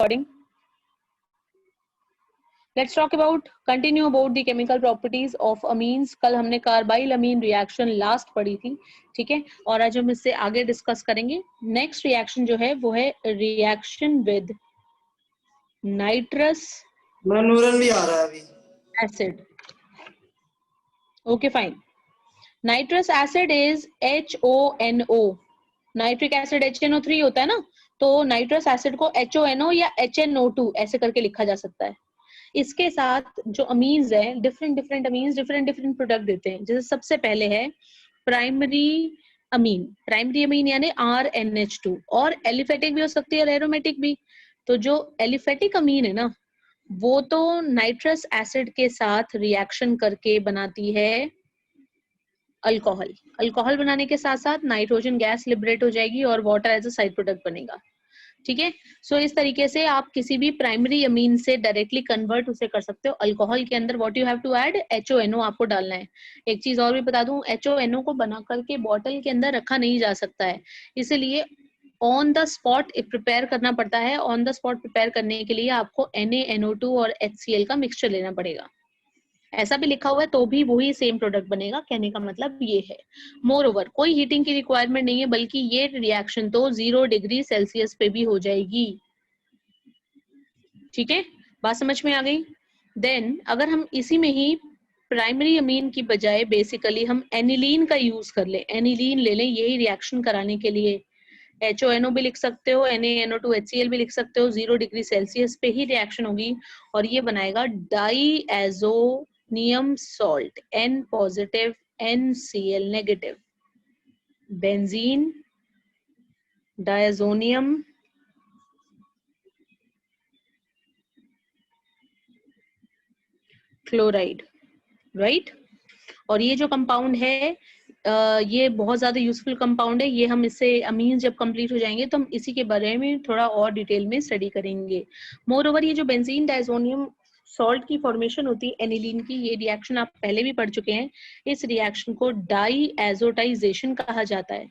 recording. Let's talk about continue about the chemical properties of amines. कल हमने carbyl अमीन reaction last पढ़ी थी, ठीक है, और आज हम इससे आगे डिस्कस करेंगे. नेक्स्ट रिएक्शन जो है वो है रिएक्शन विद नाइट्रस नूरन भी आ रहा है अभी acid. Okay fine. Nitrous acid is HONO. Nitric acid HNO3 होता है ना, तो नाइट्रस एसिड को HONO या HNO2 ऐसे करके लिखा जा सकता है. इसके साथ जो अमीन्स है, डिफरेंट अमीन्स डिफरेंट प्रोडक्ट देते हैं. जैसे सबसे पहले है प्राइमरी अमीन यानी RNH2, और एलिफेटिक भी हो सकती है और एरोमेटिक भी. तो जो एलिफेटिक अमीन है ना, वो तो नाइट्रस एसिड के साथ रिएक्शन करके बनाती है अल्कोहल. अल्कोहल बनाने के साथ साथ नाइट्रोजन गैस लिबरेट हो जाएगी और water as a side product बनेगा, ठीक है. सो इस तरीके से आप किसी भी प्राइमरी अमीन से डायरेक्टली कन्वर्ट उसे कर सकते हो. अल्कोहल के अंदर what you have to add, HONO आपको डालना है. एक चीज और भी बता दूं, HONO को बना करके बॉटल के अंदर रखा नहीं जा सकता है, इसलिए ऑन द स्पॉट प्रिपेयर करना पड़ता है. ऑन द स्पॉट प्रिपेयर करने के लिए आपको NaNO2 और HCl का मिक्सचर लेना पड़ेगा. ऐसा भी लिखा हुआ है तो भी वही सेम प्रोडक्ट बनेगा. कहने का मतलब ये है. मोर ओवर कोई हीटिंग की रिक्वायरमेंट नहीं है, बल्कि ये रिएक्शन तो 0 डिग्री सेल्सियस पे भी हो जाएगी, ठीक है. बात समझ में आ गई. देन अगर हम इसी में ही प्राइमरी अमीन की बजाय बेसिकली हम एनिलीन का यूज कर ले, एनिलीन ले लें यही रिएक्शन कराने के लिए. HONO भी लिख सकते हो, NaNO2 HCl भी लिख सकते हो. 0 डिग्री सेल्सियस पे ही रिएक्शन होगी और ये बनाएगा diazonium salt, N positive NCl negative, benzene, diazonium, chloride, right. और ये जो कंपाउंड है ये बहुत ज्यादा यूजफुल कंपाउंड है. ये हम इससे अमीन जब कंप्लीट हो जाएंगे तो हम इसी के बारे में थोड़ा और डिटेल में स्टडी करेंगे. मोर ओवर ये जो बेंजीन डायजोनियम सॉल्ट की फॉर्मेशन होती है एनिलीन की, ये रिएक्शन आप पहले भी पढ़ चुके हैं. इस रिएक्शन को डाईएजोटाइजेशन कहा जाता है.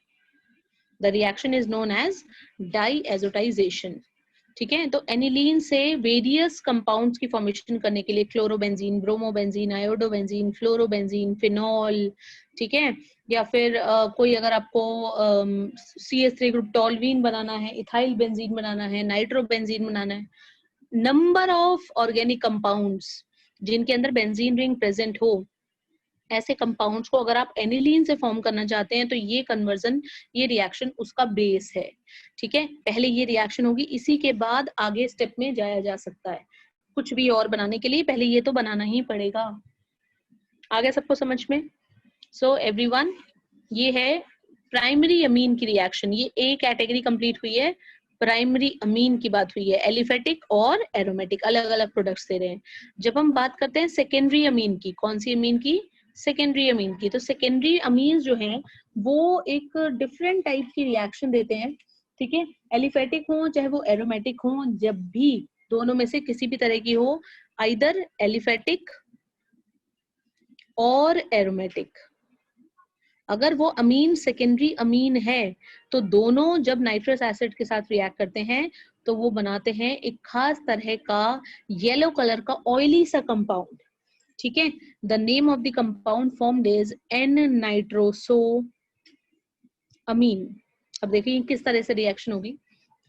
The reaction is known as diazotization, ठीक है. तो एनिलीन से वेरियस कंपाउंड्स की फॉर्मेशन करने के लिए chlorobenzene, bromobenzene, iodobenzene, fluorobenzene, phenol, ठीक है, या फिर कोई अगर आपको CH3 ग्रुप टॉल्वीन बनाना है, इथाइल बेंजीन बनाना है, नाइट्रोबेंजीन बनाना है, नंबर ऑफ ऑर्गेनिक कंपाउंड्स जिनके अंदर बेंजीन रिंग प्रेजेंट हो, ऐसे कंपाउंड्स को अगर आप एनिलीन से फॉर्म करना चाहते हैं तो ये कन्वर्जन, ये रिएक्शन उसका बेस है, ठीक है. पहले ये रिएक्शन होगी, इसी के बाद आगे स्टेप में जाया जा सकता है. कुछ भी और बनाने के लिए पहले ये तो बनाना ही पड़ेगा. आगे सबको समझ में. सो एवरीवन, ये है प्राइमरी अमीन की रिएक्शन. ये A कैटेगरी कंप्लीट हुई है, प्राइमरी अमीन की बात हुई है. एलिफेटिक और एरोमेटिक अलग अलग प्रोडक्ट्स दे रहे हैं. जब हम बात करते हैं सेकेंडरी अमीन की, कौन सी अमीन की, सेकेंडरी अमीन की, तो सेकेंडरी अमीन जो हैं वो एक डिफरेंट टाइप की रिएक्शन देते हैं, ठीक है. एलिफेटिक हो चाहे वो एरोमेटिक हो, जब भी दोनों में से किसी भी तरह की हो, आइदर एलिफेटिक और एरोमेटिक, अगर वो अमीन सेकेंडरी अमीन है तो दोनों जब नाइट्रस एसिड के साथ रिएक्ट करते हैं तो वो बनाते हैं एक खास तरह का येलो कलर का ऑयली सा कंपाउंड, ठीक है. The name of the compound formed is N nitroso amine. अब देखिए किस तरह से रिएक्शन होगी.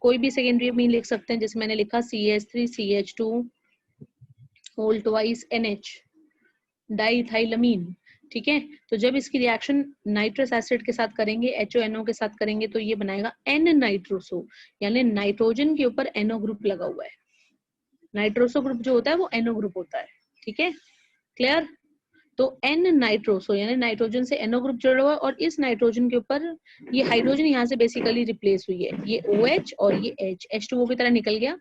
कोई भी सेकेंडरी अमीन लिख सकते हैं, जैसे मैंने लिखा CH3 CH2 whole twice NH, डाईइथाइलअमीन, ठीक है. तो जब इसकी रिएक्शन नाइट्रस एसिड के साथ करेंगे, HONO के साथ करेंगे, तो ये बनाएगा N-नाइट्रोसो, यानी नाइट्रोजन के ऊपर NO ग्रुप लगा हुआ है. नाइट्रोसो ग्रुप जो होता है वो NO ग्रुप होता है, ठीक है. क्लियर. तो N-नाइट्रोसो यानी नाइट्रोजन से NO ग्रुप जुड़ा हुआ है और इस नाइट्रोजन के ऊपर ये हाइड्रोजन यहाँ से बेसिकली रिप्लेस हुई है. ये OH और ये H2O की तरह निकल गया,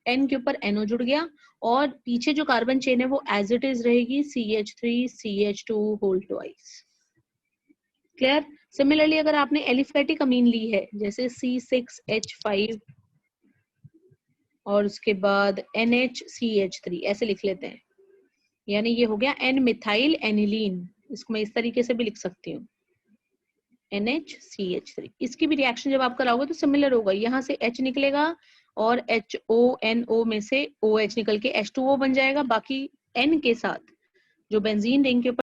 N के ऊपर NO जुड़ गया और पीछे जो कार्बन चेन है वो एज इट इज रहेगी, CH3 CH2 whole twice. Clear. Similarly अगर आपने एलिफेटिक अमीन ली है जैसे C6H5 और उसके बाद NHCH3 ऐसे लिख लेते हैं, यानी ये हो गया N-मिथाइल एनिलीन. इसको मैं इस तरीके से भी लिख सकती हूँ, NHCH3. इसकी भी रिएक्शन जब आप कराओगे तो सिमिलर होगा. यहाँ से H निकलेगा और HONO में से OH निकल के H2O बन जाएगा। बाकी N के साथ जो बेंजीन रिंग के ऊपर